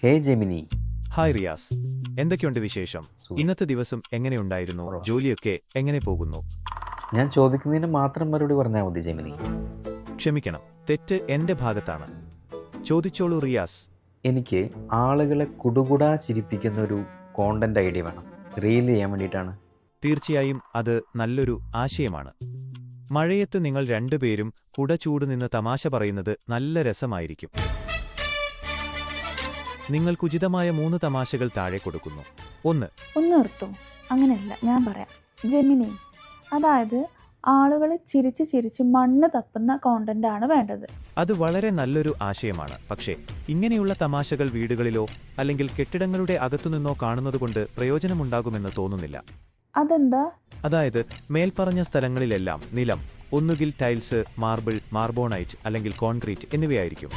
ഹേ Gemini. Hi Riyas, എന്തൊക്കെയുണ്ട് വിശേഷം? ഇന്നത്തെ ദിവസം എങ്ങനെയുണ്ടായിരുന്നു? ജോലിയൊക്കെ എങ്ങനെ പോകുന്നു? ഞാൻ ചോദിക്കുന്നതിന് മാത്രം മറുപടി പറഞ്ഞാൽ മതി ജെമിനി. ക്ഷമിക്കണം, തെറ്റ് എന്റെ ഭാഗത്താണ്. ചോദിച്ചോളൂ റിയാസ്. എനിക്ക് ആളുകളെ കുടുകുടാ ചിരിപ്പിക്കുന്ന ഒരു കോണ്ടന്റ് ഐഡിയ വേണം. റീൽ ചെയ്യാൻ വേണ്ടിയിട്ടാണ്. തീർച്ചയായും അത് നല്ലൊരു ആശയമാണ്. മഴയത്ത് നിങ്ങൾ രണ്ടുപേരും കുട ചൂട് നിന്ന് തമാശ പറയുന്നത് നല്ല രസമായിരിക്കും. നിങ്ങൾക്കുചിതമായ 3 തമാശകൾ താഴെ കൊടുക്കുന്നു. 1. ഒന്ന് നിർത്തൂ, അങ്ങനെയല്ല, ഞാൻ പറയാം. ജെമിനി, അതായത് ആളുകൾ ചിരിച്ച് ചിരിച്ച് മണ്ണ് തപ്പുന്ന കോണ്ടന്റ് ആണ് വേണ്ടത്. അത് വളരെ നല്ലൊരു ആശയമാണ്. പക്ഷേ ഇങ്ങനെയുള്ള തമാശകൾ വീടുകളിലോ അല്ലെങ്കിൽ കെട്ടിടങ്ങളുടെ അകത്തുനിന്നോ കാണുന്നതുകൊണ്ട് പ്രയോജനമുണ്ടാകുമെന്ന് തോന്നുന്നില്ല. അതെന്താ? അതായത് മേൽപ്പറഞ്ഞ സ്ഥലങ്ങളിലെല്ലാം നിലം ഒന്നുകിൽ ടൈൽസ്, മാർബിൾ, മാർബോണൈറ്റ് അല്ലെങ്കിൽ കോൺക്രീറ്റ് എന്നിവയായിരിക്കും.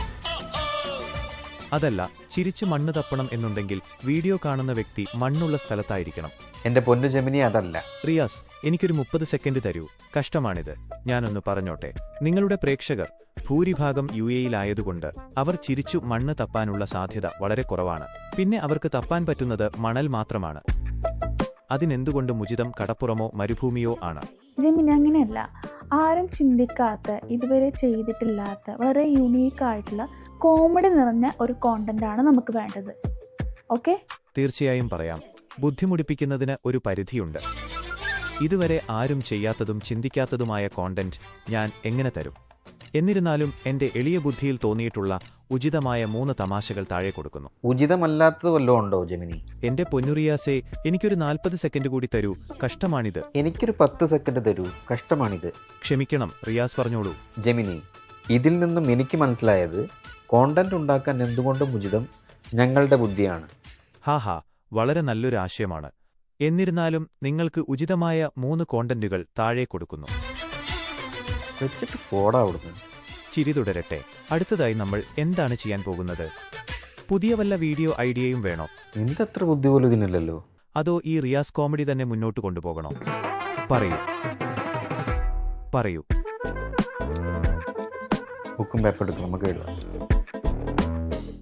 അതല്ല, ചിരിച്ച് മണ്ണ് തപ്പണം എന്നുണ്ടെങ്കിൽ വീഡിയോ കാണുന്ന വ്യക്തി മണ്ണുള്ള സ്ഥലത്തായിരിക്കണം. എൻ്റെ പൊന്നു ജെമിനി, അതല്ല. റിയാസ്, എനിക്കൊരു 30 സെക്കൻഡ് തരൂ. കഷ്ടമാണിത്. ഞാനൊന്ന് പറഞ്ഞോട്ടെ. നിങ്ങളുടെ പ്രേക്ഷകർ ഭൂരിഭാഗം UAE-യിലായതുകൊണ്ട് അവർ ചിരിച്ചു മണ്ണ് തപ്പാനുള്ള സാധ്യത വളരെ കുറവാണ്. പിന്നെ അവർക്ക് തപ്പാൻ പറ്റുന്നത് മണൽ മാത്രമാണ്. അതിനെന്തുകൊണ്ട് ഉചിതം കടപ്പുറമോ മരുഭൂമിയോ ആണ്? ജെമിനി, അങ്ങനെയല്ല. ആരും ചിന്തിക്കാത്ത, ഇതുവരെ ചെയ്തിട്ടില്ലാത്ത, വളരെ യുണീക്കായിട്ടുള്ള കോമഡി നിറഞ്ഞ ഒരു കോണ്ടന്റ് ആണ് നമുക്ക് വേണ്ടത്. ഓക്കെ? തീർച്ചയായും പറയാം. ബുദ്ധിമുട്ടിപ്പിക്കുന്നതിന് ഒരു പരിധിയുണ്ട്. ഇതുവരെ ആരും ചെയ്യാത്തതും ചിന്തിക്കാത്തതുമായ കോണ്ടന്റ് ഞാൻ എങ്ങനെ തരും? എന്നിരുന്നാലും എന്റെ എളിയ ബുദ്ധിയിൽ തോന്നിയിട്ടുള്ള ഉചിതമായ 3 തമാശകൾ താഴെ കൊടുക്കുന്നു. ഉചിതമല്ലാത്തത് വല്ലതും ഉണ്ടോ ജെമിനി? എന്റെ പൊന്നുറിയാസെ, എനിക്കൊരു 40 സെക്കൻഡ് കൂടി തരൂ. കഷ്ടമാണിത്. എനിക്കൊരു 10 സെക്കൻഡ് തരൂ. കഷ്ടമാണിത്. ക്ഷമിക്കണം, റിയാസ് പറഞ്ഞോളൂ. ജെമിനി, ഇതിൽ നിന്നും എനിക്ക് മനസ്സിലായത് കോണ്ടന്റ് ഉണ്ടാക്കാൻ എന്തുകൊണ്ടും ഉചിതം ഞങ്ങളുടെ ബുദ്ധിയാണ്. ഹാഹാ, വളരെ നല്ലൊരു ആശയമാണ്. എന്നിരുന്നാലും നിങ്ങൾക്ക് ഉചിതമായ 3 കോണ്ടന്റുകൾ താഴെ കൊടുക്കുന്നു. വെച്ചിട്ട് പോടാ അവിടുന്ന്. ചിരി തുടരട്ടെ. അടുത്തതായി നമ്മൾ എന്താണ് ചെയ്യാൻ പോകുന്നത്? പുതിയ വല്ല വീഡിയോ ഐഡിയയും വേണോ? നിന്റെ അത്ര ബുദ്ധി പോലും ഇതിനില്ലല്ലോ. അതോ ഈ റിയാസ് കോമഡി തന്നെ മുന്നോട്ട് കൊണ്ടുപോകണോ? പറയൂ പറയൂ. ബുക്കും പേപ്പർ എടുക്കും, നമുക്ക് എഴുതാം.